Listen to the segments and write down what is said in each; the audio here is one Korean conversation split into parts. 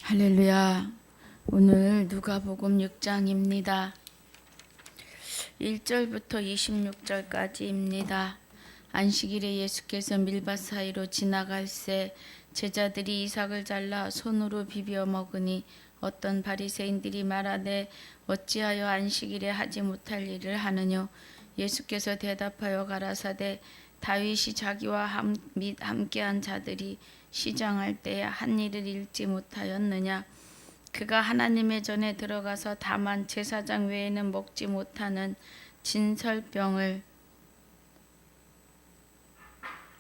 할렐루야. 오늘 누가복음 6장입니다. 1절부터 26절까지입니다. 안식일에 예수께서 밀밭 사이로 지나갈새 제자들이 이삭을 잘라 손으로 비벼 먹으니 어떤 바리새인들이 말하되 어찌하여 안식일에 하지 못할 일을 하느뇨. 예수께서 대답하여 가라사대 다윗이 자기와 함께한 자들이 시장할 때에 한 일을 잃지 못하였느냐. 그가 하나님의 전에 들어가서 다만 제사장 외에는 먹지 못하는 진설병을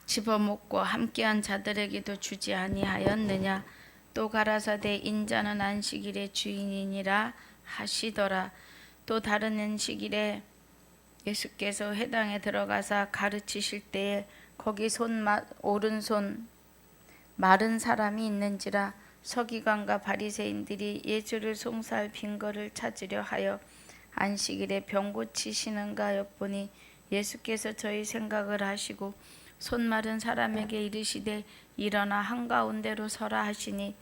집어먹고 함께한 자들에게도 주지 아니하였느냐. 또 가라사대 인자는 안식일의 주인이니라 하시더라. 또 다른 안식일에 예수께서 회당에 들어가사 가르치실 때에 거기 오른손 마른 사람이 있는지라. 서기관과 바리새인들이 예수를 송사할 빈거를 찾으려 하여 안식일에 병 고치시는가 엿보니 예수께서 저희 생각을 하시고 손 마른 사람에게 이르시되 일어나 한가운데로 서라 하시니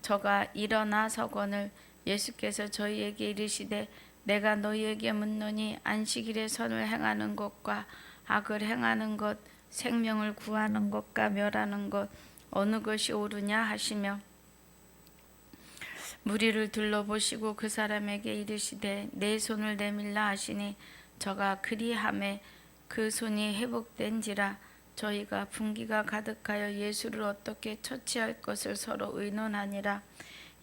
저가 일어나 서거늘. 예수께서 저희에게 이르시되 내가 너희에게 묻노니 안식일에 선을 행하는 것과 악을 행하는 것, 생명을 구하는 것과 멸하는 것 어느 것이 옳으냐 하시며 무리를 둘러보시고 그 사람에게 이르시되 내 손을 내밀라 하시니 저가 그리하매 그 손이 회복된지라. 저희가 분기가 가득하여 예수를 어떻게 처치할 것을 서로 의논하니라.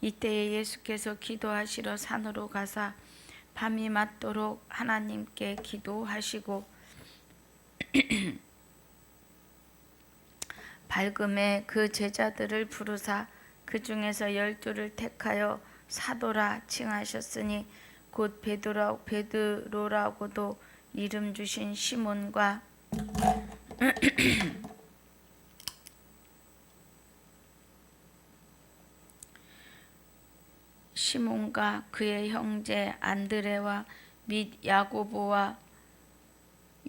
이때에 예수께서 기도하시러 산으로 가사 밤이 맞도록 하나님께 기도하시고 밝음에 그 제자들을 부르사 그 중에서 12를 택하여 사도라 칭하셨으니 곧 베드로라고도 이름 주신 시몬과 시몬과 그의 형제 안드레와 및 야고보와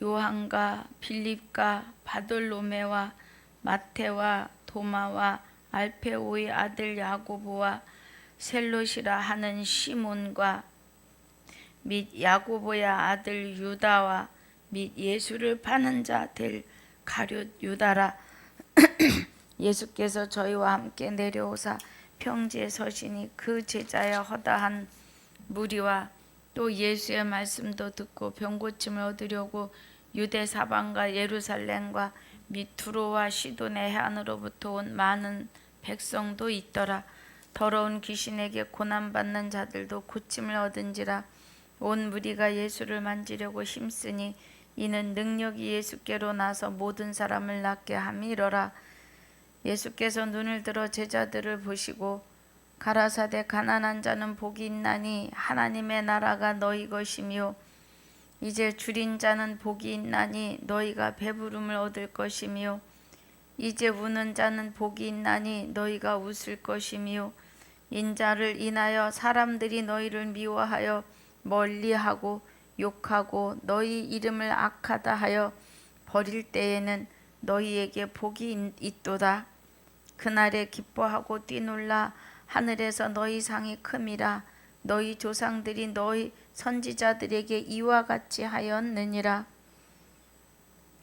요한과 빌립과 바돌로메와 마테와 도마와 알페오의 아들 야고보와 셀롯이라 하는 시몬과 및 야고보의 아들 유다와 및 예수를 파는 자 될 가룟 유다라. 예수께서 저희와 함께 내려오사 평지에 서시니 그 제자의 허다한 무리와 또 예수의 말씀도 듣고 병고침을 얻으려고 유대 사방과 예루살렘과 및 두로와 시돈의 해안으로부터 온 많은 백성도 있더라. 더러운 귀신에게 고난받는 자들도 고침을 얻은지라. 온 무리가 예수를 만지려고 힘쓰니 이는 능력이 예수께로 나서 모든 사람을 낫게 함이러라. 예수께서 눈을 들어 제자들을 보시고 가라사대 가난한 자는 복이 있나니 하나님의 나라가 너희 것이며 이제 줄인 자는 복이 있나니 너희가 배부름을 얻을 것이며 이제 우는 자는 복이 있나니 너희가 웃을 것이며 인자를 인하여 사람들이 너희를 미워하여 멀리하고 욕하고 너희 이름을 악하다 하여 버릴 때에는 너희에게 복이 있도다. 그날에 기뻐하고 뛰놀라. 하늘에서 너희 상이 큼이라. 너희 조상들이 너희 선지자들에게 이와 같이 하였느니라.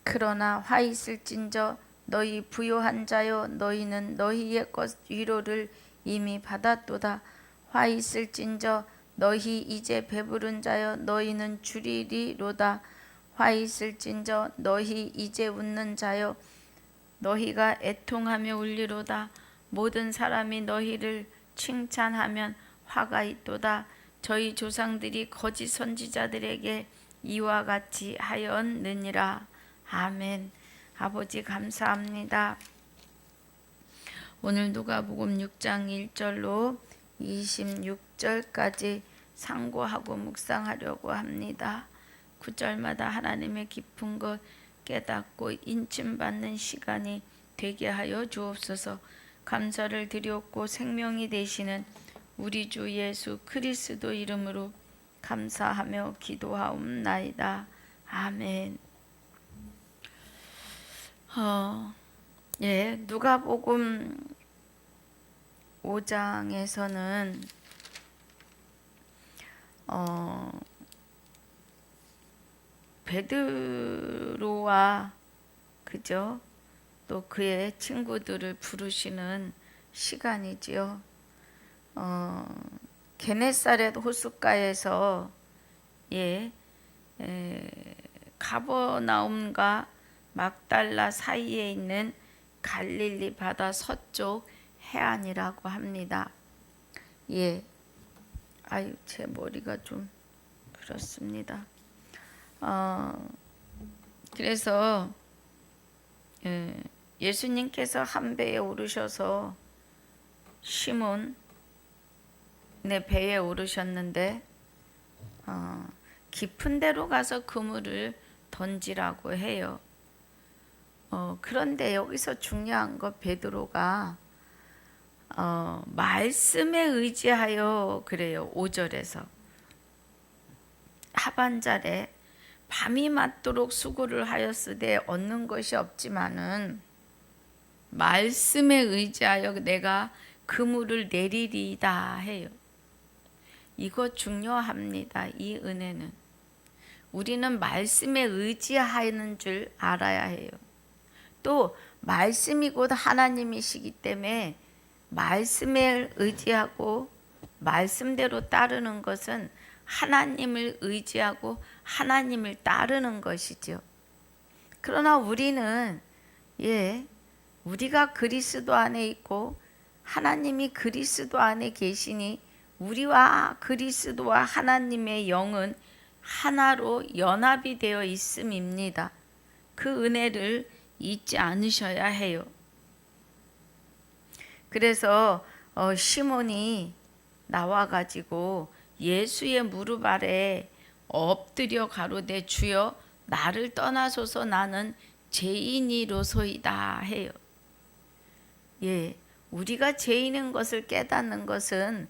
그러나 화 있을진저 너희 부요한 자여 너희는 너희의 것 위로를 이미 받았도다. 화 있을진저 너희 이제 배부른 자여 너희는 주리리로다. 화 있을진저 너희 이제 웃는 자여 너희가 애통하며 울리로다. 모든 사람이 너희를 칭찬하면 화가 있도다. 저희 조상들이 거짓 선지자들에게 이와 같이 하였느니라. 아멘. 아버지 감사합니다. 오늘 누가복음 6장 1절로 26절까지 상고하고 묵상하려고 합니다. 9절마다 하나님의 깊은 것 깨닫고 인침받는 시간이 되게 하여 주옵소서. 감사를 드렸고 생명이 되시는 우리 주 예수 그리스도 이름으로 감사하며 기도하옵나이다. 아멘. 누가복음 5장에서는 베드로와 그죠? 또 그의 친구들을 부르시는 시간이지요. 게네사렛 호숫가에서 가버나움과 막달라 사이에 있는 갈릴리 바다 서쪽 해안이라고 합니다. 아유, 제 머리가 좀 그렇습니다. 그래서 예수님께서 한 배에 오르셔서 시몬의 배에 오르셨는데 깊은 데로 가서 그물을 던지라고 해요. 그런데 여기서 중요한 거 베드로가 말씀에 의지하여 그래요. 5절에서 하반절에 밤이 맞도록 수고를 하였으되 얻는 것이 없지만은 말씀에 의지하여 내가 그물을 내리리이다 해요. 이거 중요합니다. 이 은혜는 우리는 말씀에 의지하는 줄 알아야 해요. 또 말씀이 곧 하나님이시기 때문에 말씀에 의지하고 말씀대로 따르는 것은 하나님을 의지하고 하나님을 따르는 것이죠. 그러나 우리는 우리가 그리스도 안에 있고 하나님이 그리스도 안에 계시니 우리와 그리스도와 하나님의 영은 하나로 연합이 되어 있음입니다. 그 은혜를 잊지 않으셔야 해요. 그래서 시몬이 나와가지고 예수의 무릎 아래 엎드려 가로되 주여 나를 떠나소서 나는 죄인이로소이다 해요. 우리가 죄인인 것을 깨닫는 것은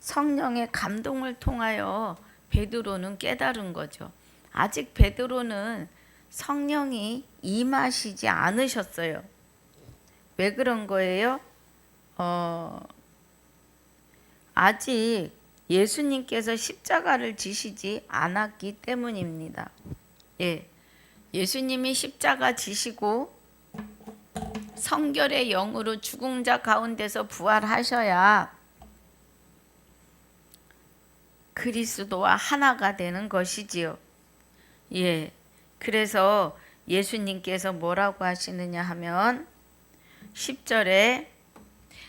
성령의 감동을 통하여 베드로는 깨달은 거죠. 아직 베드로는 성령이 임하시지 않으셨어요. 왜 그런 거예요? 아직 예수님께서 십자가를 지시지 않았기 때문입니다. 예수님이 십자가 지시고 성결의 영으로 죽은 자 가운데서 부활하셔야 그리스도와 하나가 되는 것이지요. 그래서 예수님께서 뭐라고 하시느냐 하면 10절에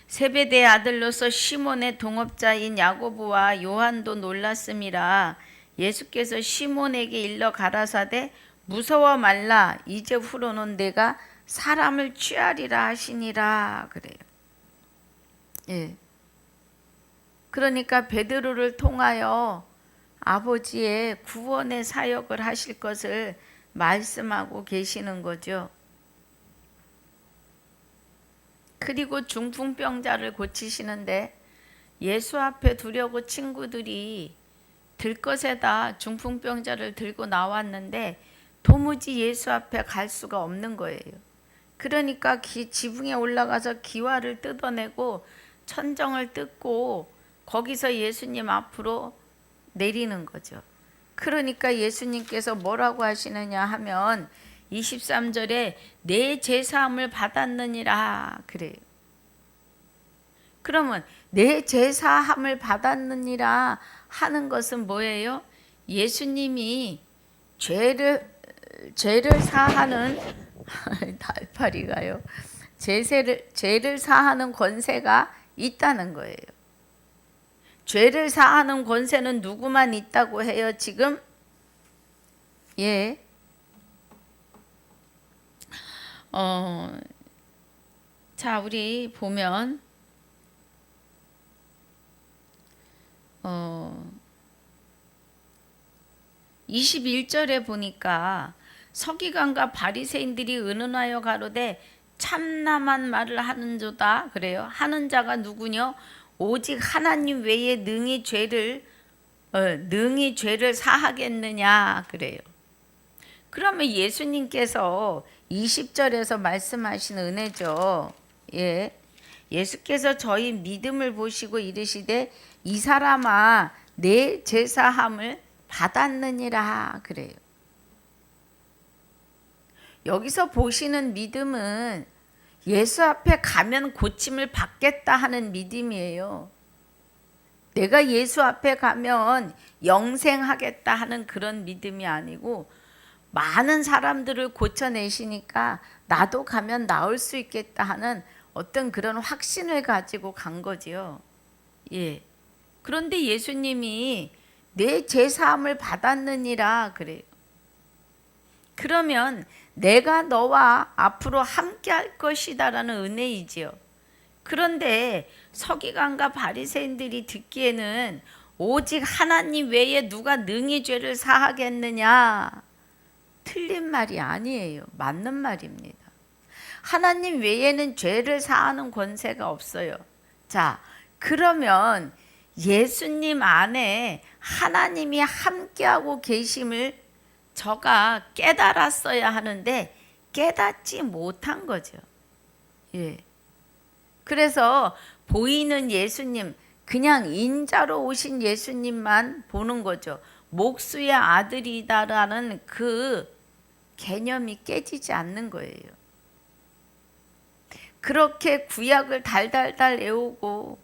세베대의 아들로서 시몬의 동업자인 야고보와 요한도 놀랐음이라. 예수께서 시몬에게 일러 가라사대 무서워 말라 이제 후로는 내가 사람을 취하리라 하시니라 그래요. 그러니까 베드로를 통하여 아버지의 구원의 사역을 하실 것을 말씀하고 계시는 거죠. 그리고 중풍병자를 고치시는데 예수 앞에 두려고 친구들이 들것에다 중풍병자를 들고 나왔는데 도무지 예수 앞에 갈 수가 없는 거예요. 그러니까 지붕에 올라가서 기와를 뜯어내고 천정을 뜯고 거기서 예수님 앞으로 내리는 거죠. 그러니까 예수님께서 뭐라고 하시느냐 하면 23절에 내 제사함을 받았느니라 그래요. 그러면 내 제사함을 받았느니라 하는 것은 뭐예요? 예수님이 죄를 사하는 달파리가요. 죄를 사하는 권세가 있다는 거예요. 죄를 사하는 권세는 누구만 있다고 해요? 지금 자, 우리 보면 21절에 보니까 서기관과 바리새인들이 의논하여 가로되 참남한 말을 하는도다 그래요. 하는 자가 누구뇨? 오직 하나님 외에 능히 죄를 사하겠느냐 그래요. 그러면 예수님께서 20절에서 말씀하신 은혜죠. 예수께서 저희 믿음을 보시고 이르시되 이 사람아 내 제사함을 받았느니라 그래요. 여기서 보시는 믿음은 예수 앞에 가면 고침을 받겠다 하는 믿음이에요. 내가 예수 앞에 가면 영생하겠다 하는 그런 믿음이 아니고 많은 사람들을 고쳐내시니까 나도 가면 나을 수 있겠다 하는 어떤 그런 확신을 가지고 간 거지요. 예. 그런데 예수님이 내 제사함을 받았느니라 그래요. 그러면 내가 너와 앞으로 함께 할 것이다라는 은혜이지요. 그런데 서기관과 바리새인들이 듣기에는 오직 하나님 외에 누가 능히 죄를 사하겠느냐? 틀린 말이 아니에요. 맞는 말입니다. 하나님 외에는 죄를 사하는 권세가 없어요. 자, 그러면 예수님 안에 하나님이 함께하고 계심을 저가 깨달았어야 하는데 깨닫지 못한 거죠. 예. 그래서 보이는 예수님, 그냥 인자로 오신 예수님만 보는 거죠. 목수의 아들이다라는 그 개념이 깨지지 않는 거예요. 그렇게 구약을 달달달 외우고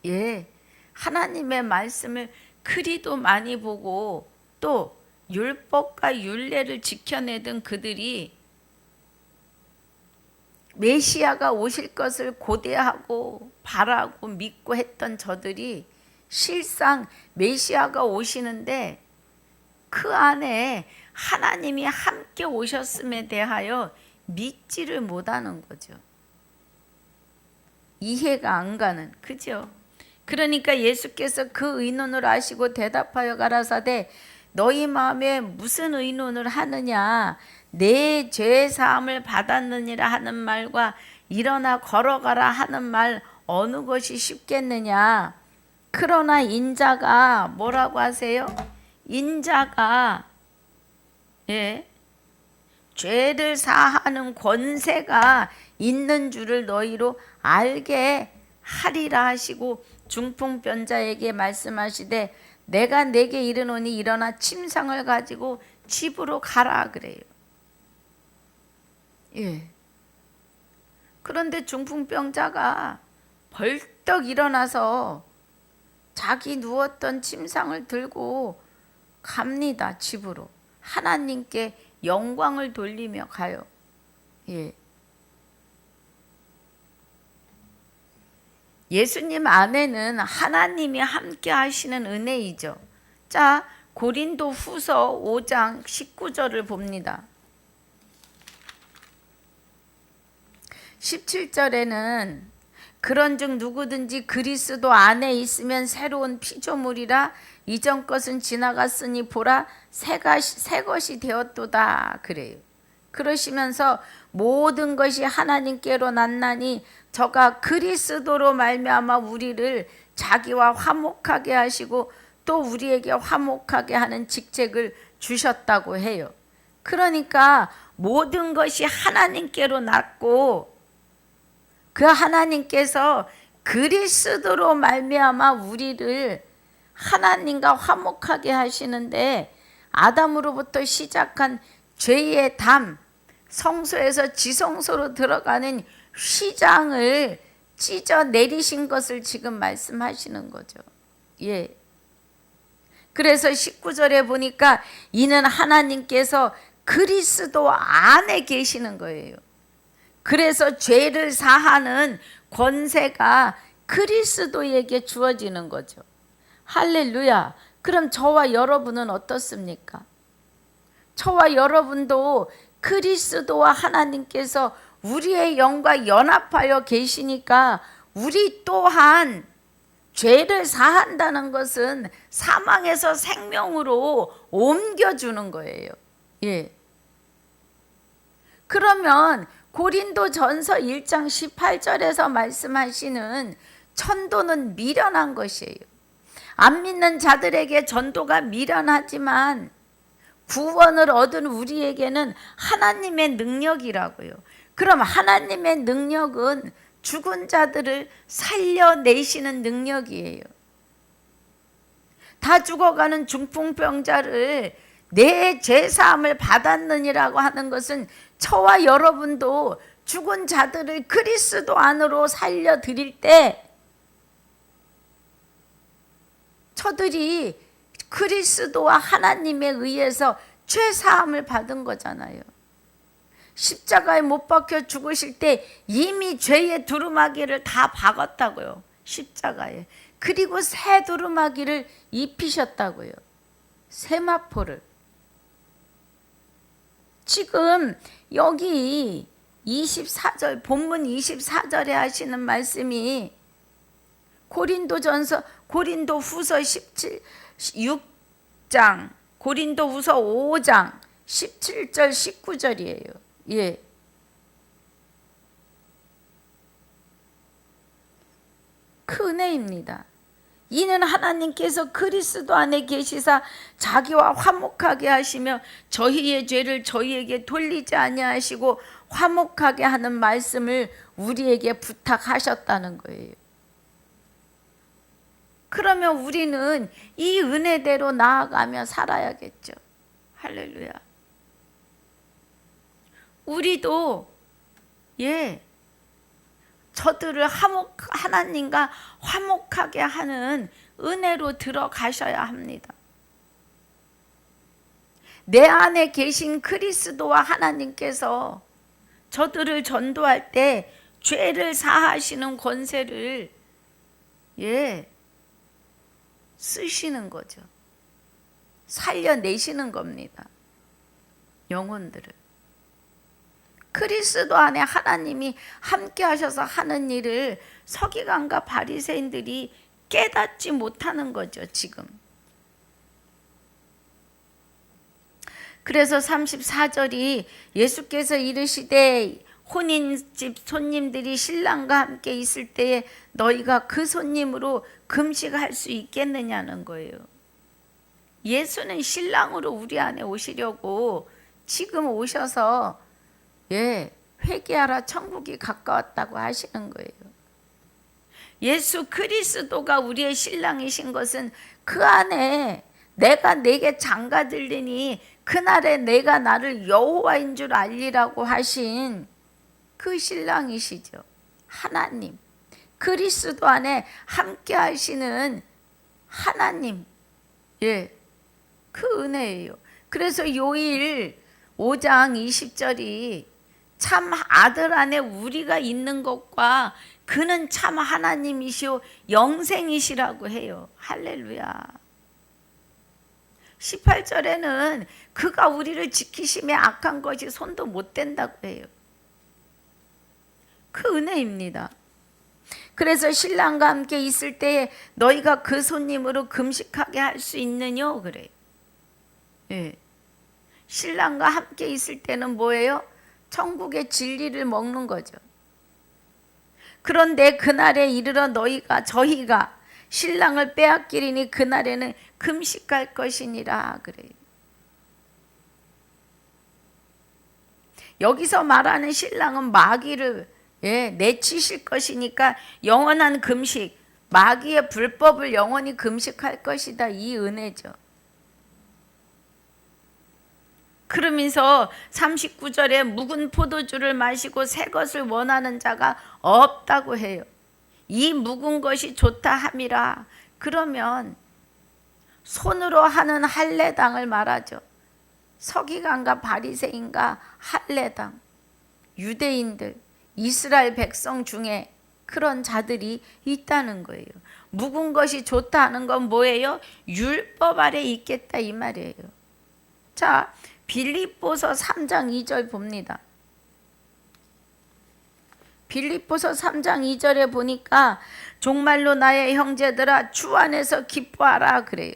예, 하나님의 말씀을 그리도 많이 보고 또 율법과 율례를 지켜내던 그들이 메시아가 오실 것을 고대하고 바라고 믿고 했던 저들이 실상 메시아가 오시는데 그 안에 하나님이 함께 오셨음에 대하여 믿지를 못하는 거죠. 이해가 안 가는, 그죠? 그러니까 예수께서 그 의논을 아시고 대답하여 가라사대 너희 마음에 무슨 의논을 하느냐? 내 죄 사함을 받았느니라 하는 말과 일어나 걸어가라 하는 말 어느 것이 쉽겠느냐? 그러나 인자가 뭐라고 하세요? 인자가 예, 죄를 사하는 권세가 있는 줄을 너희로 알게 하리라 하시고 중풍병자에게 말씀하시되 내가 내게 이르노니 일어나 침상을 가지고 집으로 가라 그래요. 예. 그런데 중풍병자가 벌떡 일어나서 자기 누웠던 침상을 들고 갑니다. 집으로. 하나님께 영광을 돌리며 가요. 예. 예수님 안에는 하나님이 함께 하시는 은혜이죠. 자, 고린도 후서 5장 19절을 봅니다. 17절에는 그런즉 누구든지 그리스도 안에 있으면 새로운 피조물이라 이전 것은 지나갔으니 보라 새 것이 되었도다 그래요. 그러시면서 모든 것이 하나님께로 났나니 저가 그리스도로 말미암아 우리를 자기와 화목하게 하시고 또 우리에게 화목하게 하는 직책을 주셨다고 해요. 그러니까 모든 것이 하나님께로 났고 그 하나님께서 그리스도로 말미암아 우리를 하나님과 화목하게 하시는데 아담으로부터 시작한 죄의 담, 성소에서 지성소로 들어가는 휘장을 찢어 내리신 것을 지금 말씀하시는 거죠. 예. 그래서 19절에 보니까 이는 하나님께서 그리스도 안에 계시는 거예요. 그래서 죄를 사하는 권세가 그리스도에게 주어지는 거죠. 할렐루야. 그럼 저와 여러분은 어떻습니까? 저와 여러분도 그리스도와 하나님께서 우리의 영과 연합하여 계시니까 우리 또한 죄를 사한다는 것은 사망에서 생명으로 옮겨주는 거예요. 예. 그러면 고린도전서 1장 18절에서 말씀하시는 천도는 미련한 것이에요. 안 믿는 자들에게 전도가 미련하지만 구원을 얻은 우리에게는 하나님의 능력이라고요. 그럼 하나님의 능력은 죽은 자들을 살려내시는 능력이에요. 다 죽어가는 중풍병자를 내 죄사함을 받았느니라고 하는 것은 저와 여러분도 죽은 자들을 그리스도 안으로 살려드릴 때 저들이 그리스도와 하나님에 의해서 죄사함을 받은 거잖아요. 십자가에 못 박혀 죽으실 때 이미 죄의 두루마기를 다 박았다고요. 십자가에. 그리고 새 두루마기를 입히셨다고요. 세마포를. 지금 여기 24절 본문 24절에 하시는 말씀이 고린도후서 6장, 고린도후서 5장 17절 19절이에요. 예. 그 은혜입니다. 이는 하나님께서 그리스도 안에 계시사 자기와 화목하게 하시며 저희의 죄를 저희에게 돌리지 아니하시고 화목하게 하는 말씀을 우리에게 부탁하셨다는 거예요. 그러면 우리는 이 은혜대로 나아가며 살아야겠죠. 할렐루야. 우리도 저들을 하나님과 화목하게 하는 은혜로 들어가셔야 합니다. 내 안에 계신 그리스도와 하나님께서 저들을 전도할 때 죄를 사하시는 권세를 쓰시는 거죠. 살려내시는 겁니다. 영혼들을. 그리스도 안에 하나님이 함께 하셔서 하는 일을 서기관과 바리새인들이 깨닫지 못하는 거죠, 지금. 그래서 34절이 예수께서 이르시되 혼인집 손님들이 신랑과 함께 있을 때에 너희가 그 손님으로 금식할 수 있겠느냐는 거예요. 예수는 신랑으로 우리 안에 오시려고 지금 오셔서 회개하라 천국이 가까웠다고 하시는 거예요. 예수 그리스도가 우리의 신랑이신 것은 그 안에 내가 내게 장가 들리니 그날에 내가 나를 여호와인 줄 알리라고 하신 그 신랑이시죠. 하나님, 그리스도 안에 함께 하시는 하나님, 그 은혜예요. 그래서 요일 5장 20절이 참 아들 안에 우리가 있는 것과 그는 참 하나님이시오 영생이시라고 해요. 할렐루야. 18절에는 그가 우리를 지키심에 악한 것이 손도 못 댄다고 해요. 그 은혜입니다. 그래서 신랑과 함께 있을 때에 너희가 그 손님으로 금식하게 할 수 있느냐 그래요. 신랑과 함께 있을 때는 뭐예요? 천국의 진리를 먹는 거죠. 그런데 그날에 이르러 저희가 신랑을 빼앗기리니 그날에는 금식할 것이니라 그래요. 여기서 말하는 신랑은 마귀를 내치실 것이니까 영원한 금식, 마귀의 불법을 영원히 금식할 것이다. 이 은혜죠. 그러면서 39절에 묵은 포도주를 마시고 새 것을 원하는 자가 없다고 해요. 이 묵은 것이 좋다 함이라. 그러면 손으로 하는 할례당을 말하죠. 서기관과 바리새인과 할례당, 유대인들, 이스라엘 백성 중에 그런 자들이 있다는 거예요. 묵은 것이 좋다 하는 건 뭐예요? 율법 아래 있겠다 이 말이에요. 자, 빌립보서 3장 2절 봅니다. 빌립보서 3장 2절에 보니까 정말로 나의 형제들아 주 안에서 기뻐하라 그래요.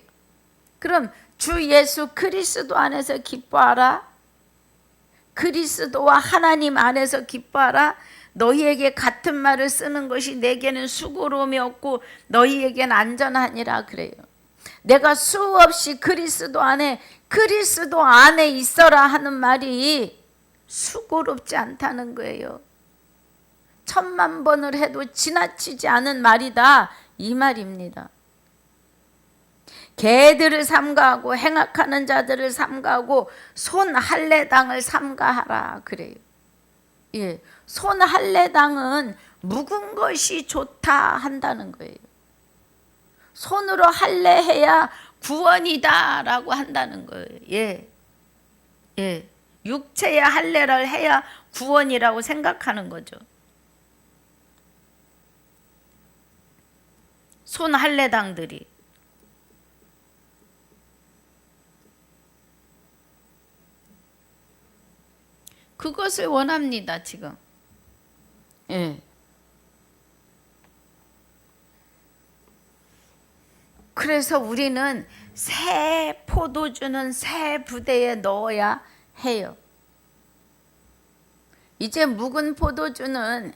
그럼 주 예수 그리스도 안에서 기뻐하라. 그리스도와 하나님 안에서 기뻐하라. 너희에게 같은 말을 쓰는 것이 내게는 수고로움이 없고 너희에게는 안전하니라 그래요. 내가 수없이 그리스도 안에 있어라 하는 말이 수고롭지 않다는 거예요. 천만 번을 해도 지나치지 않은 말이다 이 말입니다. 개들을 삼가하고 행악하는 자들을 삼가하고 손 할례당을 삼가하라 그래요. 예, 손 할례당은 묵은 것이 좋다 한다는 거예요. 손으로 할례해야 구원이다라고 한다는 거예요. 예, 예, 육체의 할례를 해야 구원이라고 생각하는 거죠. 손 할례당들이 그것을 원합니다 지금. 예. 그래서 우리는 새 포도주는 새 부대에 넣어야 해요. 이제 묵은 포도주는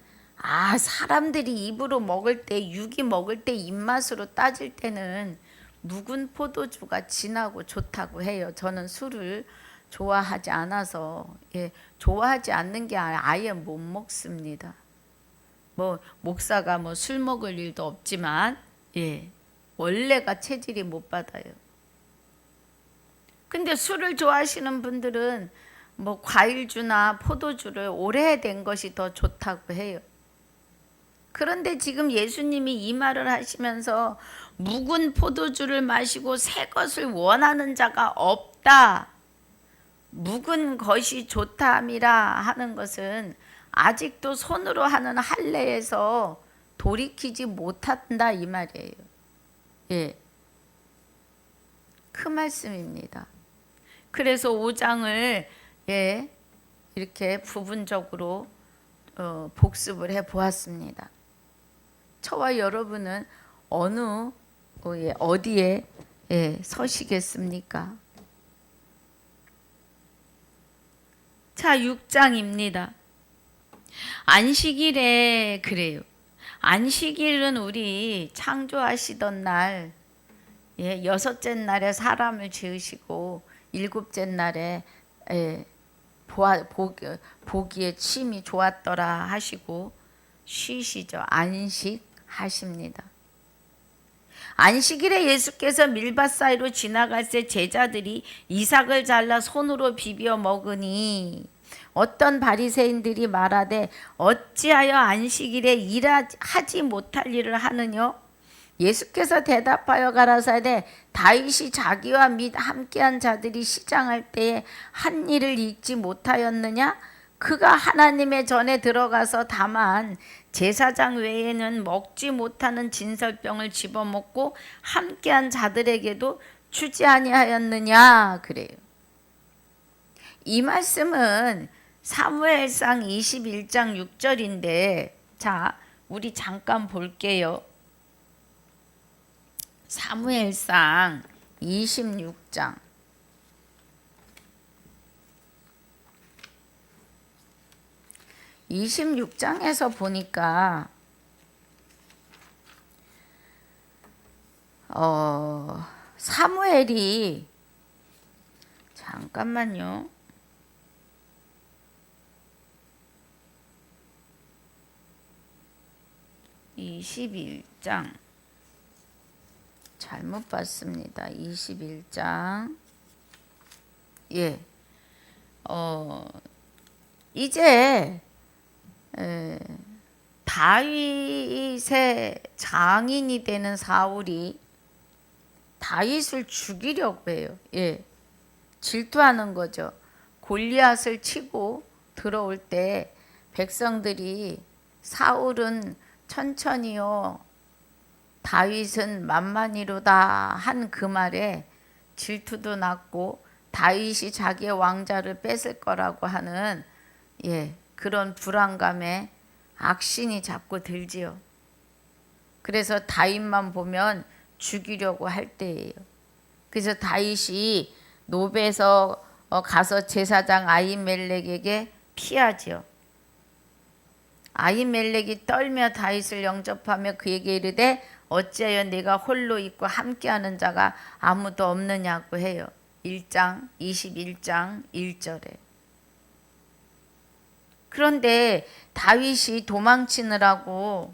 사람들이 입으로 먹을 때, 육이 먹을 때 입맛으로 따질 때는 묵은 포도주가 진하고 좋다고 해요. 저는 술을 좋아하지 않아서, 좋아하지 않는 게 아예 못 먹습니다. 목사가 술 먹을 일도 없지만, 원래가 체질이 못 받아요. 근데 술을 좋아하시는 분들은 과일주나 포도주를 오래된 것이 더 좋다고 해요. 그런데 지금 예수님이 이 말을 하시면서 묵은 포도주를 마시고 새 것을 원하는 자가 없다. 묵은 것이 좋다함이라 하는 것은 아직도 손으로 하는 할례에서 돌이키지 못한다 이 말이에요. 예, 그 말씀입니다. 그래서 5장을 이렇게 부분적으로 복습을 해 보았습니다. 저와 여러분은 어디에 서시겠습니까? 자, 6장입니다. 안식일에 그래요. 안식일은 우리 창조하시던 날, 여섯째 날에 사람을 지으시고 일곱째 날에 보기에 침이 좋았더라 하시고 쉬시죠. 안식하십니다. 안식일에 예수께서 밀밭 사이로 지나갈 때 제자들이 이삭을 잘라 손으로 비벼 먹으니 어떤 바리새인들이 말하되 어찌하여 안식일에 일하지 못할 일을 하느뇨? 예수께서 대답하여 가라사대 다윗이 자기와 및 함께한 자들이 시장할 때에 한 일을 잊지 못하였느냐? 그가 하나님의 전에 들어가서 다만 제사장 외에는 먹지 못하는 진설병을 집어먹고 함께한 자들에게도 주지 아니하였느냐 그래요. 이 말씀은 사무엘상 21장 6절인데 자, 우리 잠깐 볼게요. 사무엘상 26장 26장에서 보니까 사무엘이 잠깐만요. (21장) 잘못 봤습니다. 21장 이제 다윗의 장인이 되는 사울이 다윗을 죽이려고 해요. 질투하는 거죠. 골리앗을 치고 들어올 때 백성들이 사울은 천천히요, 다윗은 만만히로다 한 그 말에 질투도 났고 다윗이 자기의 왕자를 뺏을 거라고 하는 그런 불안감에 악신이 자꾸 들지요. 그래서 다윗만 보면 죽이려고 할 때예요. 그래서 다윗이 노베에서 가서 제사장 아히멜렉에게 피하지요. 아히멜렉이 떨며 다윗을 영접하며 그에게 이르되 어찌하여 네가 홀로 있고 함께하는 자가 아무도 없느냐고 해요. 1장 21장 1절에 그런데 다윗이 도망치느라고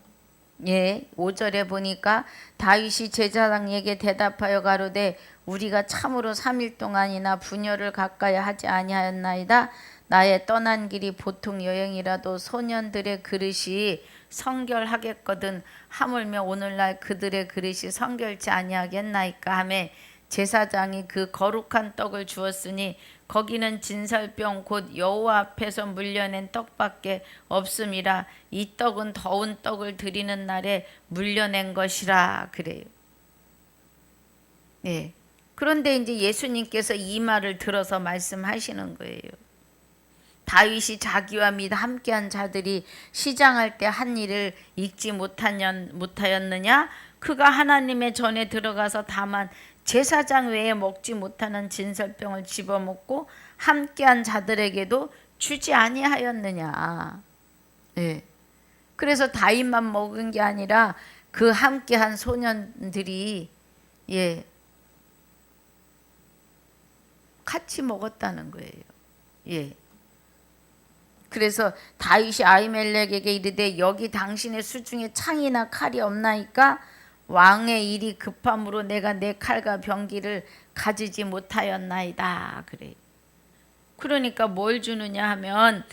5절에 보니까 다윗이 제사장에게 대답하여 가로되 우리가 참으로 3일 동안이나 분열을 가까이 하지 아니하였나이다. 나의 떠난 길이 보통 여행이라도 소년들의 그릇이 성결하겠거든 하물며 오늘날 그들의 그릇이 성결치 아니하겠나이까 하매 제사장이 그 거룩한 떡을 주었으니 거기는 진설병 곧 여호와 앞에서 물려낸 떡밖에 없음이라. 이 떡은 더운 떡을 드리는 날에 물려낸 것이라 그래요. 그런데 이제 예수님께서 이 말을 들어서 말씀하시는 거예요. 다윗이 자기와 및 함께한 자들이 시장할 때 한 일을 잊지 못하였느냐? 그가 하나님의 전에 들어가서 다만 제사장 외에 먹지 못하는 진설병을 집어먹고 함께한 자들에게도 주지 아니하였느냐. 그래서 다윗만 먹은 게 아니라 그 함께한 소년들이 같이 먹었다는 거예요. 그래서 다윗이 아히멜렉에게 이르되 여기 당신의 수중에 창이나 칼이 없나이까? 왕의 일이 급함으로 내가 내 칼과 병기를 가지지 못하였나이다 그래. 그러니까 뭘 주느냐 하면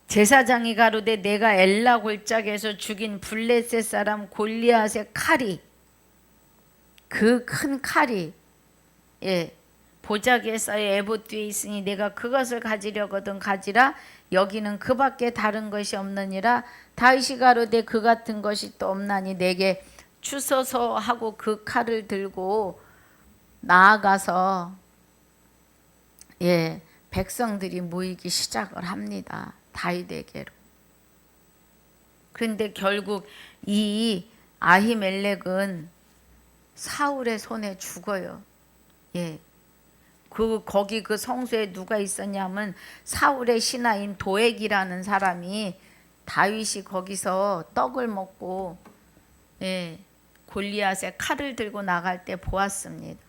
제사장이 가로되 내가 엘라 골짜기에서 죽인 블레셋 사람 골리앗의 칼이, 그 큰 칼이 보자기에 쌓여 에봇 뒤에 있으니 내가 그것을 가지려거든 가지라. 여기는 그밖에 다른 것이 없느니라. 다윗이 가로되 그 같은 것이 또 없나니 내게 주소서 하고 그 칼을 들고 나아가서 백성들이 모이기 시작을 합니다. 다윗에게로. 그런데 결국 이 아히멜렉은 사울의 손에 죽어요. 거기 그 성소에 누가 있었냐면 사울의 신하인 도액이라는 사람이 다윗이 거기서 떡을 먹고 골리앗의 칼을 들고 나갈 때 보았습니다.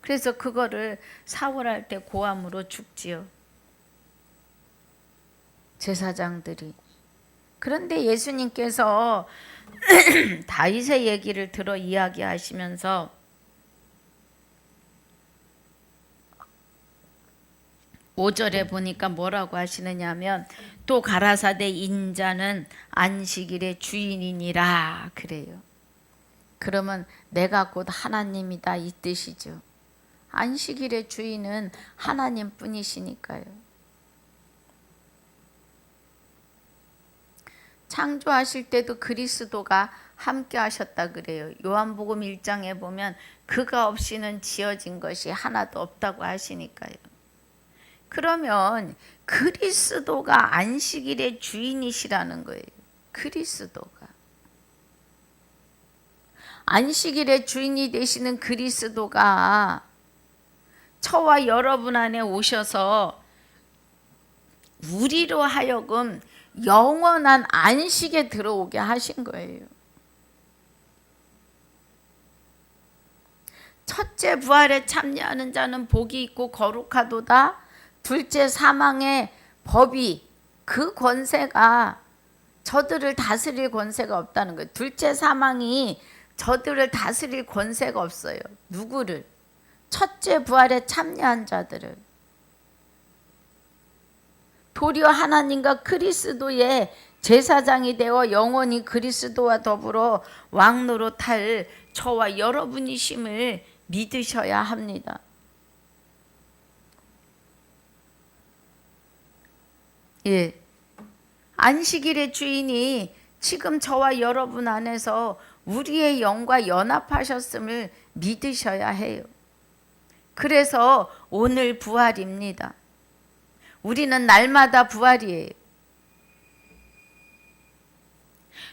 그래서 그거를 사울할 때 고함으로 죽지요. 제사장들이. 그런데 예수님께서 다윗의 얘기를 들어 이야기하시면서 5절에 보니까 뭐라고 하시느냐 하면 또 가라사대 인자는 안식일의 주인이니라 그래요. 그러면 내가 곧 하나님이다 이 뜻이죠. 안식일의 주인은 하나님 뿐이시니까요. 창조하실 때도 그리스도가 함께 하셨다 그래요. 요한복음 1장에 보면 그가 없이는 지어진 것이 하나도 없다고 하시니까요. 그러면 그리스도가 안식일의 주인이시라는 거예요. 그리스도가. 안식일의 주인이 되시는 그리스도가 저와 여러분 안에 오셔서 우리로 하여금 영원한 안식에 들어오게 하신 거예요. 첫째 부활에 참여하는 자는 복이 있고 거룩하도다. 둘째 사망의 법이, 그 권세가 저들을 다스릴 권세가 없다는 거예요. 둘째 사망이 저들을 다스릴 권세가 없어요. 누구를? 첫째 부활에 참여한 자들을. 도리어 하나님과 그리스도의 제사장이 되어 영원히 그리스도와 더불어 왕노릇할 저와 여러분이심을 믿으셔야 합니다. 안식일의 주인이 지금 저와 여러분 안에서 우리의 영과 연합하셨음을 믿으셔야 해요. 그래서 오늘 부활입니다. 우리는 날마다 부활이에요.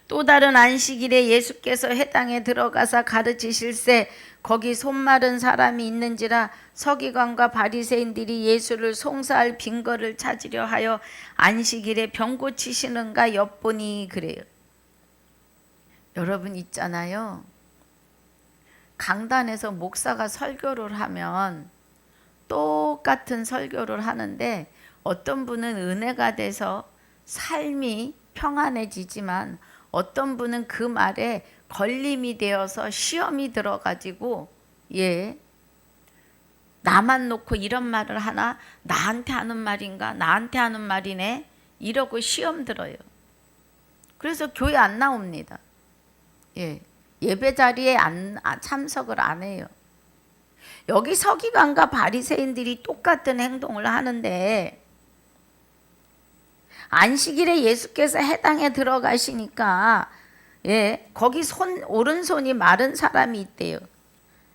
또 다른 안식일에 예수께서 해당에 들어가사 가르치실세 거기 손마른 사람이 있는지라 서기관과 바리새인들이 예수를 송사할 빈거를 찾으려 하여 안식일에 병 고치시는가 엿보니 그래요. 여러분 있잖아요. 강단에서 목사가 설교를 하면 똑같은 설교를 하는데 어떤 분은 은혜가 돼서 삶이 평안해지지만 어떤 분은 그 말에 걸림이 되어서 시험이 들어가지고 나만 놓고 이런 말을 하나? 나한테 하는 말인가? 나한테 하는 말이네? 이러고 시험 들어요. 그래서 교회 안 나옵니다. 예배 자리에 참석을 안 해요. 여기 서기관과 바리새인들이 똑같은 행동을 하는데 안식일에 예수께서 해당에 들어가시니까 거기 오른손이 마른 사람이 있대요.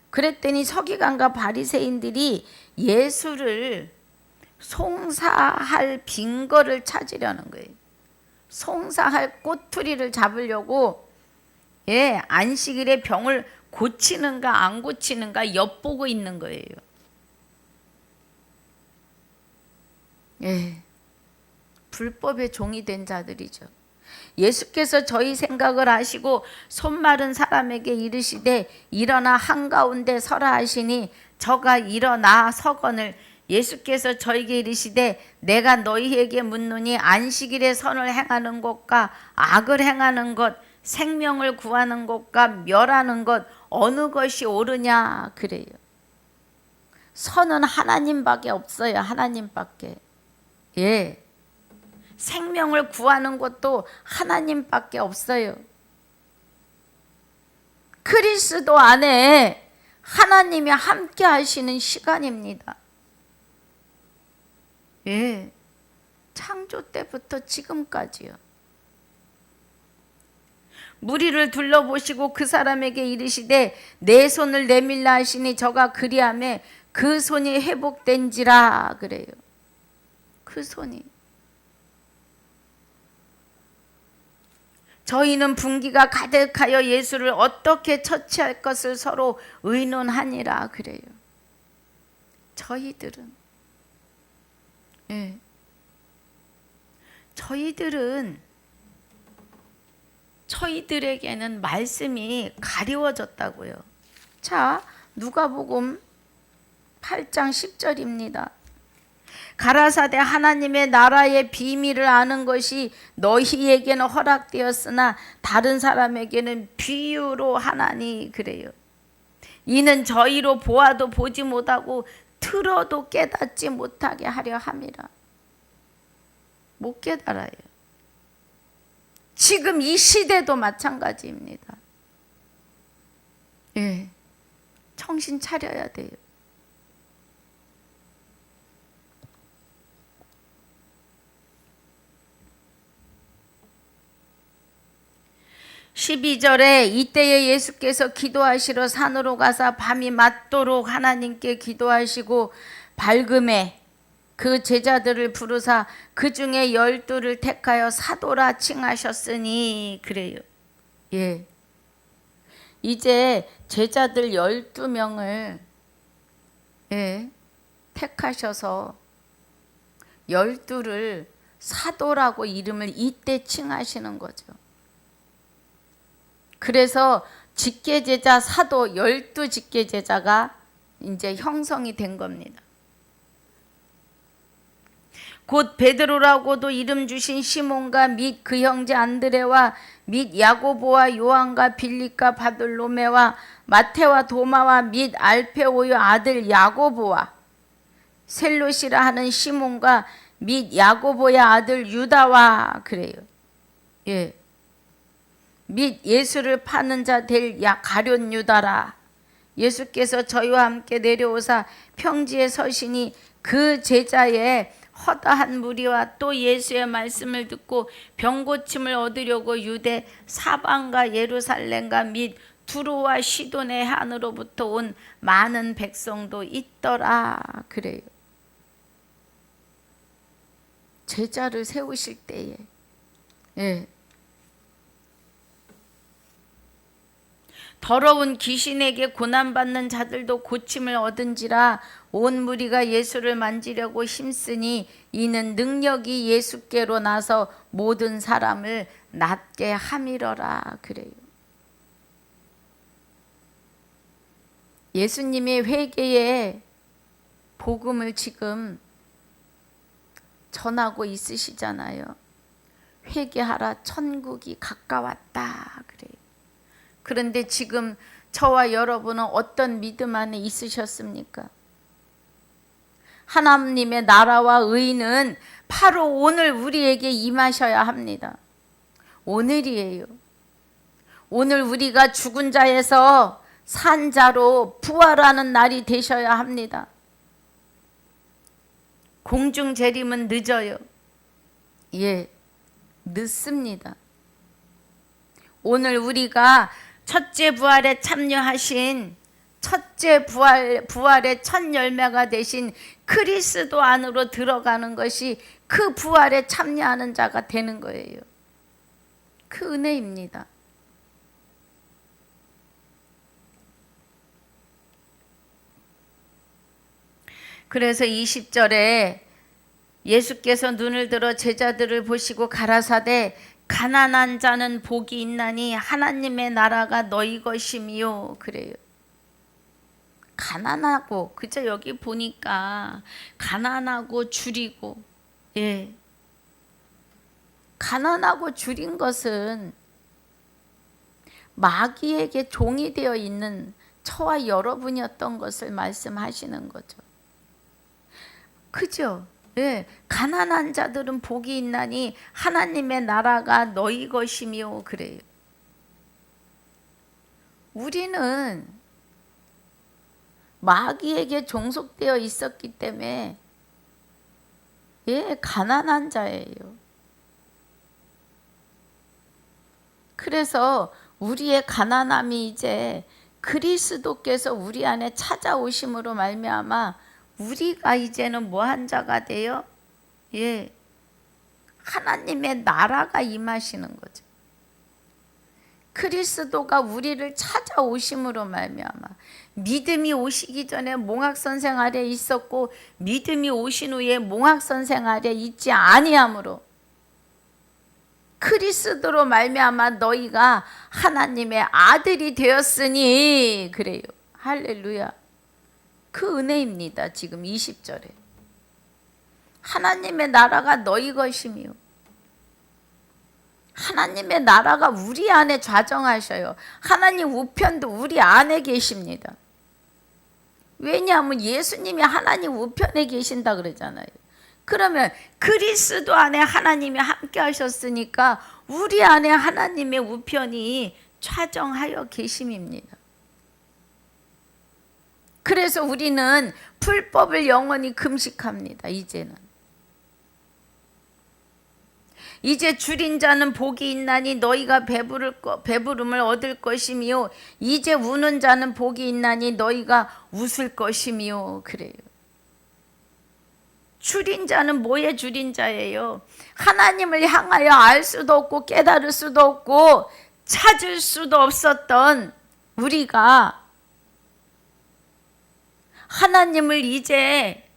그랬더니 서기관과 바리새인들이 예수를 송사할 빈거를 찾으려는 거예요. 송사할 꼬투리를 잡으려고 안식일에 병을 고치는가 안 고치는가 엿보고 있는 거예요. 불법의 종이 된 자들이죠. 예수께서 저희 생각을 하시고 손 마른 사람에게 이르시되 일어나 한가운데 서라 하시니 저가 일어나 서거늘 예수께서 저에게 이르시되 내가 너희에게 묻노니 안식일에 선을 행하는 것과 악을 행하는 것 생명을 구하는 것과 멸하는 것 어느 것이 옳으냐 그래요. 선은 하나님밖에 없어요. 하나님밖에. 생명을 구하는 것도 하나님밖에 없어요. 그리스도 안에 하나님이 함께 하시는 시간입니다. 창조 때부터 지금까지요. 무리를 둘러보시고 그 사람에게 이르시되 내 손을 내밀라 하시니 저가 그리하매 그 손이 회복된지라 그래요. 그 손이. 저희는 분기가 가득하여 예수를 어떻게 처치할 것을 서로 의논하니라 그래요. 저희들에게는 말씀이 가리워졌다고요. 자, 누가복음 8장 10절입니다. 가라사대 하나님의 나라의 비밀을 아는 것이 너희에게는 허락되었으나 다른 사람에게는 비유로 하나니 그래요. 이는 저희로 보아도 보지 못하고 들어도 깨닫지 못하게 하려 함이라. 못 깨달아요. 지금 이 시대도 마찬가지입니다. 정신 차려야 돼요. 12절에 이때에 예수께서 기도하시러 산으로 가사 밤이 맞도록 하나님께 기도하시고 밝음에 그 제자들을 부르사 그 중에 12를 택하여 사도라 칭하셨으니 그래요. 이제 제자들 12명을 택하셔서 12를 사도라고 이름을 이때 칭하시는 거죠. 그래서 직계제자 사도 12 직계제자가 이제 형성이 된 겁니다. 곧 베드로라고도 이름 주신 시몬과 및 그 형제 안드레와 및 야고보와 요한과 빌립과 바돌로메와 마테와 도마와 및 알페오의 아들 야고보와 셀롯이라 하는 시몬과 및 야고보의 아들 유다와 그래요. 및 예수를 파는 자 될 가룟 유다라. 예수께서 저희와 함께 내려오사 평지에 서시니 그 제자의 허다한 무리와 또 예수의 말씀을 듣고 병고침을 얻으려고 유대 사방과 예루살렘과 및 두로와 시돈의 한으로부터 온 많은 백성도 있더라 그래요. 제자를 세우실 때에 더러운 귀신에게 고난받는 자들도 고침을 얻은지라 온 무리가 예수를 만지려고 힘쓰니 이는 능력이 예수께로 나서 모든 사람을 낫게 함이러라 그래요. 예수님의 회개의 복음을 지금 전하고 있으시잖아요. 회개하라, 천국이 가까웠다 그래요. 그런데 지금 저와 여러분은 어떤 믿음 안에 있으셨습니까? 하나님의 나라와 의는 바로 오늘 우리에게 임하셔야 합니다. 오늘이에요. 오늘 우리가 죽은 자에서 산 자로 부활하는 날이 되셔야 합니다. 공중 재림은 늦어요. 예, 늦습니다. 오늘 우리가 첫째 부활에 참여하신 첫째 부활의 첫 열매가 되신 그리스도 안으로 들어가는 것이 그 부활에 참여하는 자가 되는 거예요. 그 은혜입니다. 그래서 20절에 예수께서 눈을 들어 제자들을 보시고 가라사대 가난한 자는 복이 있나니 하나님의 나라가 너희 것임이요 그래요. 가난하고, 그죠? 여기 보니까 가난하고 줄이고, 예, 가난하고 줄인 것은 마귀에게 종이 되어 있는 저와 여러분이었던 것을 말씀하시는 거죠. 그죠? 예, 가난한 자들은 복이 있나니 하나님의 나라가 너희 것이며 그래요. 우리는 마귀에게 종속되어 있었기 때문에 예, 가난한 자예요. 그래서 우리의 가난함이 이제 그리스도께서 우리 안에 찾아오심으로 말미암아 우리가 이제는 뭐한 자가 돼요? 예, 하나님의 나라가 임하시는 거죠. 그리스도가 우리를 찾아오심으로 말미암아 믿음이 오시기 전에 몽학선생 아래 있었고 믿음이 오신 후에 몽학선생 아래 있지 아니하므로 그리스도로 말미암아 너희가 하나님의 아들이 되었으니 그래요. 할렐루야. 그 은혜입니다. 지금 20절에 하나님의 나라가 너희 것이며 하나님의 나라가 우리 안에 좌정하셔요. 하나님 우편도 우리 안에 계십니다. 왜냐하면 예수님이 하나님 우편에 계신다 그러잖아요. 그러면 그리스도 안에 하나님이 함께 하셨으니까 우리 안에 하나님의 우편이 좌정하여 계심입니다. 그래서 우리는 불법을 영원히 금식합니다. 이제 줄인 자는 복이 있나니 너희가 배부름을 얻을 것이며 이제 우는 자는 복이 있나니 너희가 웃을 것이며 그래요. 줄인 자는 뭐에 줄인 자예요? 하나님을 향하여 알 수도 없고 깨달을 수도 없고 찾을 수도 없었던 우리가 하나님을 이제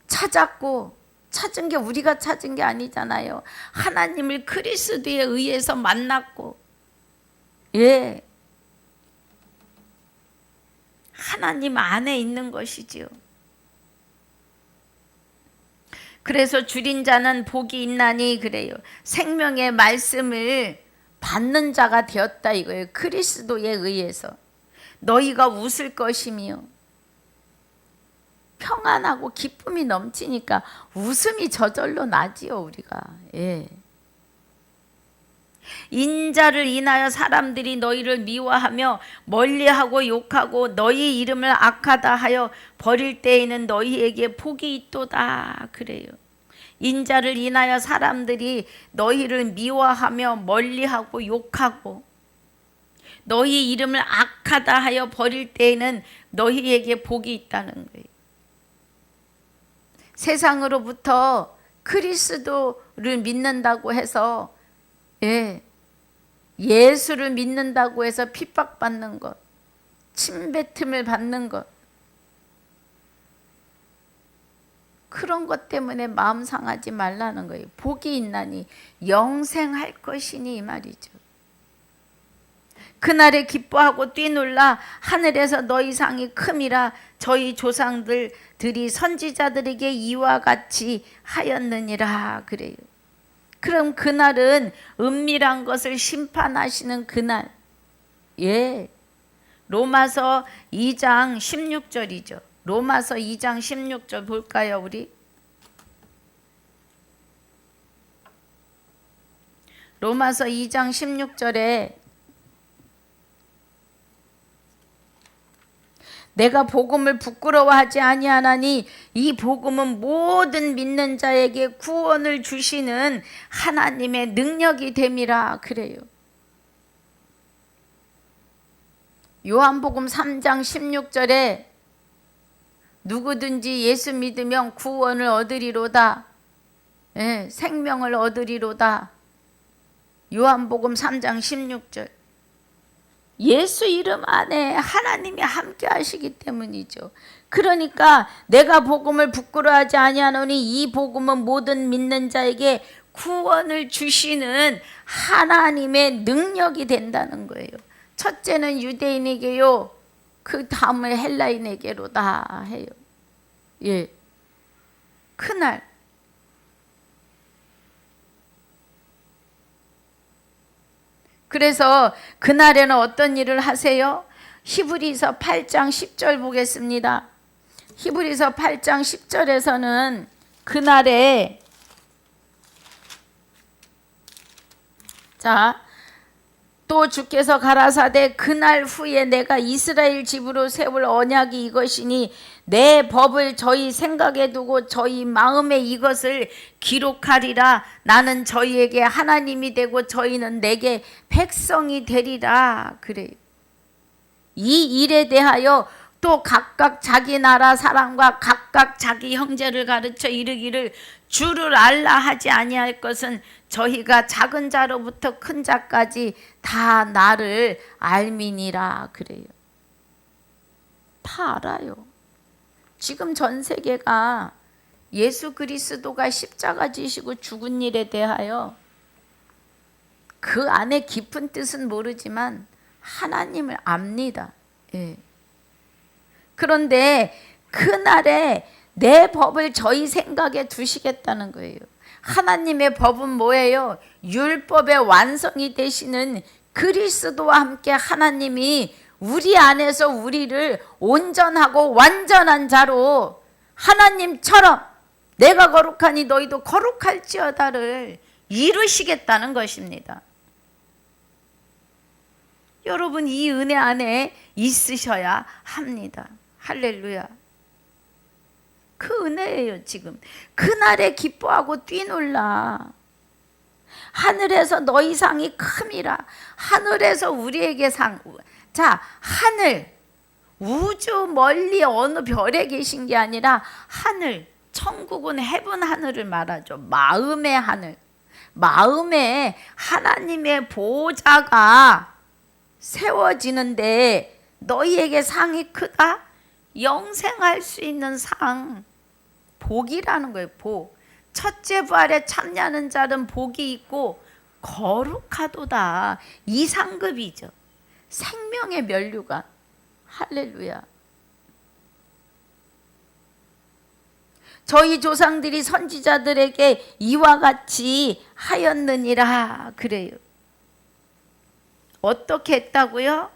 찾았고, 찾은 게 우리가 찾은 게 아니잖아요. 하나님을 그리스도에 의해서 만났고, 예, 하나님 안에 있는 것이지요. 그래서 줄인 자는 복이 있나니 그래요. 생명의 말씀을 받는 자가 되었다 이거예요. 그리스도에 의해서. 너희가 웃을 것이며 평안하고 기쁨이 넘치니까 웃음이 저절로 나지요 우리가. 예. 인자를 인하여 사람들이 너희를 미워하며 멀리하고 욕하고 너희 이름을 악하다 하여 버릴 때에는 너희에게 복이 있도다 그래요. 인자를 인하여 사람들이 너희를 미워하며 멀리하고 욕하고 너희 이름을 악하다 하여 버릴 때에는 너희에게 복이 있다는 거예요. 세상으로부터 그리스도를 믿는다고 해서 예수를 믿는다고 해서 핍박받는 것, 침뱉음을 받는 것, 그런 것 때문에 마음 상하지 말라는 거예요. 복이 있나니 영생할 것이니 이 말이죠. 그날에 기뻐하고 뛰놀라 하늘에서 너희 상이 큼이라 저희 조상들이 선지자들에게 이와 같이 하였느니라 그래요. 그럼 그날은 은밀한 것을 심판하시는 그날. 예. 로마서 2장 16절이죠. 로마서 2장 16절 볼까요, 우리? 로마서 2장 16절에 내가 복음을 부끄러워하지 아니하나니 이 복음은 모든 믿는 자에게 구원을 주시는 하나님의 능력이 됨이라 그래요. 요한복음 3장 16절에 누구든지 예수 믿으면 구원을 얻으리로다. 예, 생명을 얻으리로다. 요한복음 3장 16절. 예수 이름 안에 하나님이 함께 하시기 때문이죠. 그러니까 내가 복음을 부끄러워하지 아니하노니 이 복음은 모든 믿는 자에게 구원을 주시는 하나님의 능력이 된다는 거예요. 첫째는 유대인에게요. 그 다음에 헬라인에게로다 해요. 예. 그날 그래서 그날에는 어떤 일을 하세요? 히브리서 8장 10절 보겠습니다. 히브리서 8장 10절에서는 그날에 또 주께서 가라사대 그날 후에 내가 이스라엘 집으로 세울 언약이 이것이니 내 법을 저희 생각에 두고 저희 마음에 이것을 기록하리라. 나는 저희에게 하나님이 되고 저희는 내게 백성이 되리라 그래요. 이 일에 대하여 또 각각 자기 나라 사람과 각각 자기 형제를 가르쳐 이르기를 주를 알라 하지 아니할 것은 저희가 작은 자로부터 큰 자까지 다 나를 알미니라 그래요. 다 알아요. 지금 전 세계가 예수 그리스도가 십자가 지시고 죽은 일에 대하여 그 안에 깊은 뜻은 모르지만 하나님을 압니다. 예. 그런데 그날에 내 법을 저희 생각에 두시겠다는 거예요. 하나님의 법은 뭐예요? 율법의 완성이 되시는 그리스도와 함께 하나님이 우리 안에서 우리를 온전하고 완전한 자로 하나님처럼 내가 거룩하니 너희도 거룩할지어다를 이루시겠다는 것입니다. 여러분 이 은혜 안에 있으셔야 합니다. 할렐루야. 그 은혜예요. 지금 그날에 기뻐하고 뛰놀라. 하늘에서 너희 상이 큼이라. 하늘에서 우리에게 상. 자, 하늘 우주 멀리 어느 별에 계신 게 아니라 하늘, 천국은 헤븐 하늘을 말하죠. 마음의 하늘. 마음에 하나님의 보좌가 세워지는데 너희에게 상이 크다? 영생할 수 있는 상, 복이라는 거예요. 복. 첫째 부활에 참여하는 자는 복이 있고 거룩하도다. 이 상급이죠. 생명의 면류관. 할렐루야. 저희 조상들이 선지자들에게 이와 같이 하였느니라 그래요. 어떻게 했다고요?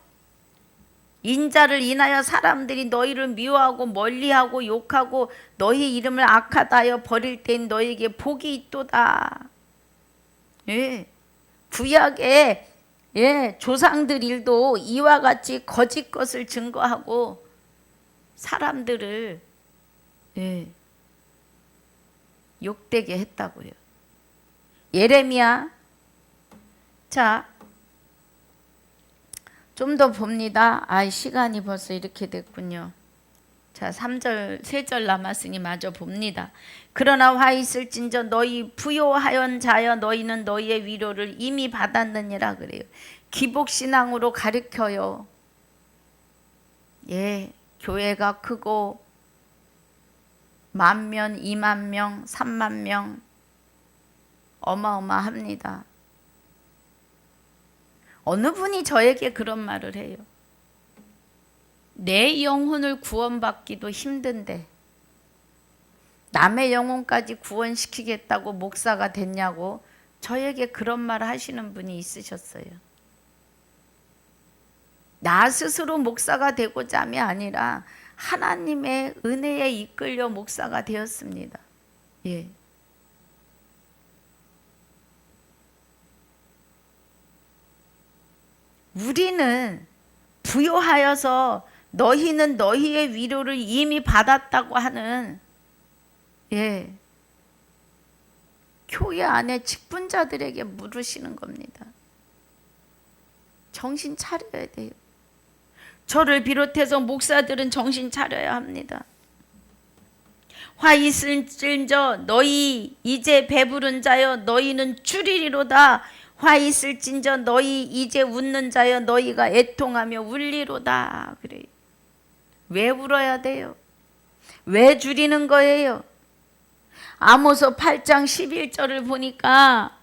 인자를 인하여 사람들이 너희를 미워하고 멀리하고 욕하고 너희 이름을 악하다 하여 버릴 때인 너희에게 복이 있도다. 예. 구약에 조상들 일도 이와 같이 거짓 것을 증거하고 사람들을 욕되게 했다고요. 예레미야. 자, 좀 더 봅니다. 시간이 벌써 이렇게 됐군요. 자, 3절, 3절 남았으니 마저 봅니다. 그러나 화 있을진저 너희 부요하연 자여 너희는 너희의 위로를 이미 받았느니라 그래요. 기복신앙으로 가르쳐요. 예, 교회가 크고 10,000명, 20,000명, 30,000명 어마어마합니다. 어느 분이 저에게 그런 말을 해요. 내 영혼을 구원받기도 힘든데 남의 영혼까지 구원시키겠다고 목사가 됐냐고 저에게 그런 말 하시는 분이 있으셨어요. 나 스스로 목사가 되고자 함이 아니라 하나님의 은혜에 이끌려 목사가 되었습니다. 예. 우리는 부요하여서 너희는 너희의 위로를 이미 받았다고 하는 교회 안에 직분자들에게 물으시는 겁니다. 정신 차려야 돼요. 저를 비롯해서 목사들은 정신 차려야 합니다. 화 있을진저 너희 이제 배부른 자여 너희는 줄이리로다. 화 있을진저 너희 이제 웃는 자여 너희가 애통하며 울리로다. 그래요. 왜 울어야 돼요? 왜 줄이는 거예요? 아모스 8장 11절을 보니까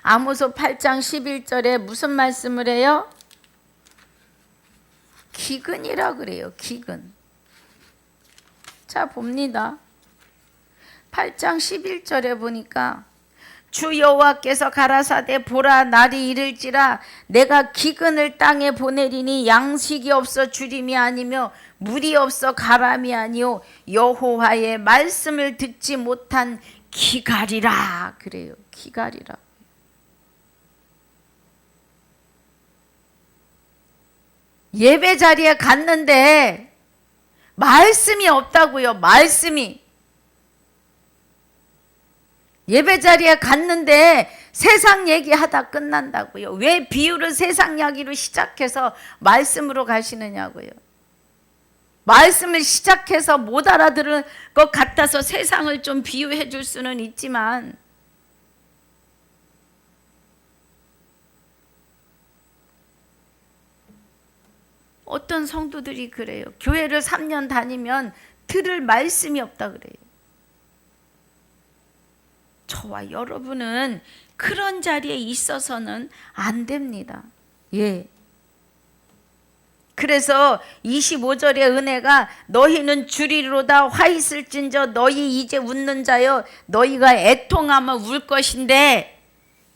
아모스 8장 11절에 무슨 말씀을 해요? 기근이라 그래요. 기근. 자 봅니다. 8장 11절에 보니까 주 여호와께서 가라사대 보라 날이 이를지라 내가 기근을 땅에 보내리니 양식이 없어 주림이 아니며 물이 없어 가람이 아니요 여호와의 말씀을 듣지 못한 기갈이라 그래요. 기갈이라. 예배 자리에 갔는데 말씀이 없다고요. 말씀이. 예배 자리에 갔는데 세상 얘기하다 끝난다고요. 왜 비유를 세상 이야기로 시작해서 말씀으로 가시느냐고요. 말씀을 시작해서 못 알아들을 것 같아서 세상을 좀 비유해 줄 수는 있지만 어떤 성도들이 그래요. 교회를 3년 다니면 들을 말씀이 없다 그래요. 저와 여러분은 그런 자리에 있어서는 안 됩니다. 예. 그래서 25절의 은혜가 너희는 줄이로다 화 있을진저 너희 이제 웃는 자여 너희가 애통하며 울 것인데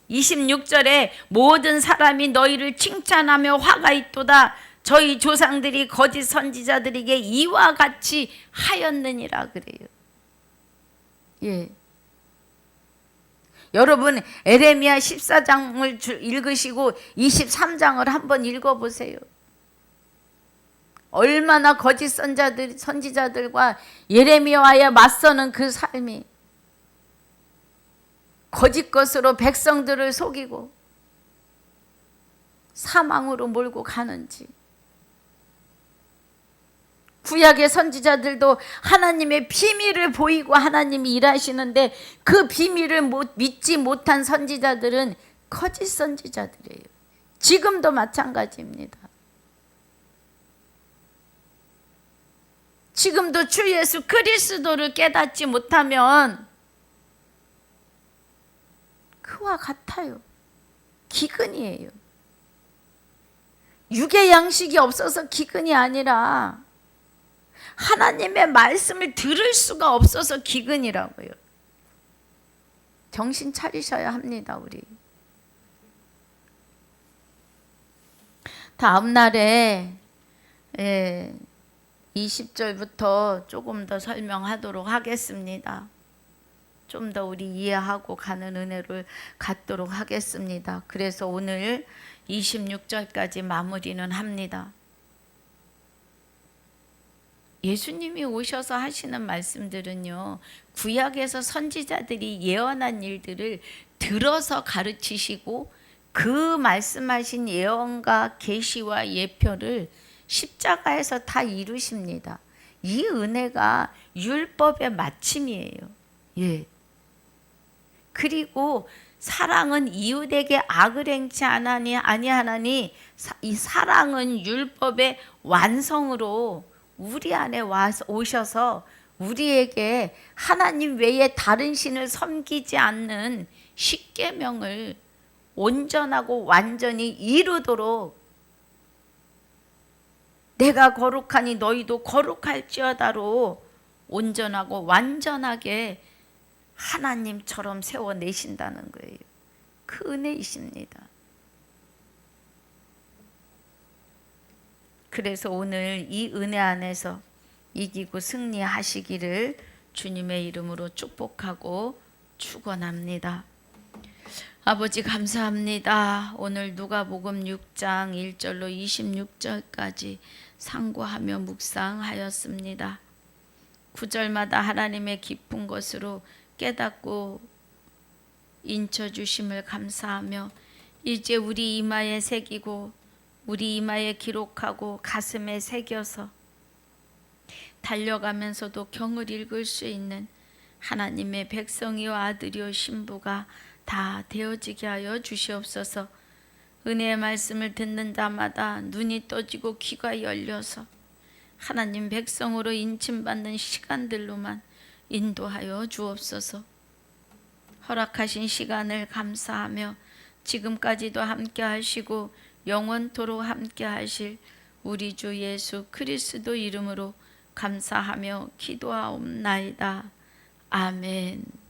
26절에 모든 사람이 너희를 칭찬하며 화가 있도다 저희 조상들이 거짓 선지자들에게 이와 같이 하였느니라 그래요. 예. 여러분 에레미야 14장을 읽으시고 23장을 한번 읽어보세요. 얼마나 거짓 선지자들과 예레미야에 맞서는 그 삶이 거짓 것으로 백성들을 속이고 사망으로 몰고 가는지. 구약의 선지자들도 하나님의 비밀을 보이고 하나님이 일하시는데 그 비밀을 믿지 못한 선지자들은 거짓 선지자들이에요. 지금도 마찬가지입니다. 지금도 주 예수 그리스도를 깨닫지 못하면 그와 같아요. 기근이에요. 육의 양식이 없어서 기근이 아니라 하나님의 말씀을 들을 수가 없어서 기근이라고요. 정신 차리셔야 합니다, 우리. 다음 날에 20절부터 조금 더 설명하도록 하겠습니다. 좀 더 우리 이해하고 가는 은혜를 갖도록 하겠습니다. 그래서 오늘 26절까지 마무리는 합니다. 예수님이 오셔서 하시는 말씀들은요, 구약에서 선지자들이 예언한 일들을 들어서 가르치시고 그 말씀하신 예언과 계시와 예표를 십자가에서 다 이루십니다. 이 은혜가 율법의 마침이에요. 예. 그리고 사랑은 이웃에게 악을 행치 아니하나니 이 사랑은 율법의 완성으로 우리 안에 오셔서 우리에게 하나님 외에 다른 신을 섬기지 않는 십계명을 온전하고 완전히 이루도록 내가 거룩하니 너희도 거룩할지어다로 온전하고 완전하게 하나님처럼 세워내신다는 거예요. 그 은혜이십니다. 그래서 오늘 이 은혜 안에서 이기고 승리하시기를 주님의 이름으로 축복하고 축원합니다. 아버지 감사합니다. 오늘 누가복음 6장 1절로 26절까지 상고하며 묵상하였습니다. 9절마다 하나님의 깊은 것으로 깨닫고 인쳐주심을 감사하며 이제 우리 이마에 새기고 우리 이마에 기록하고 가슴에 새겨서 달려가면서도 경을 읽을 수 있는 하나님의 백성이요 아들이요 신부가 다 되어지게 하여 주시옵소서. 은혜의 말씀을 듣는 자마다 눈이 떠지고 귀가 열려서 하나님 백성으로 인침받는 시간들로만 인도하여 주옵소서. 허락하신 시간을 감사하며 지금까지도 함께 하시고 영원토록 함께 하실 우리 주 예수 그리스도 이름으로 감사하며 기도하옵나이다. 아멘.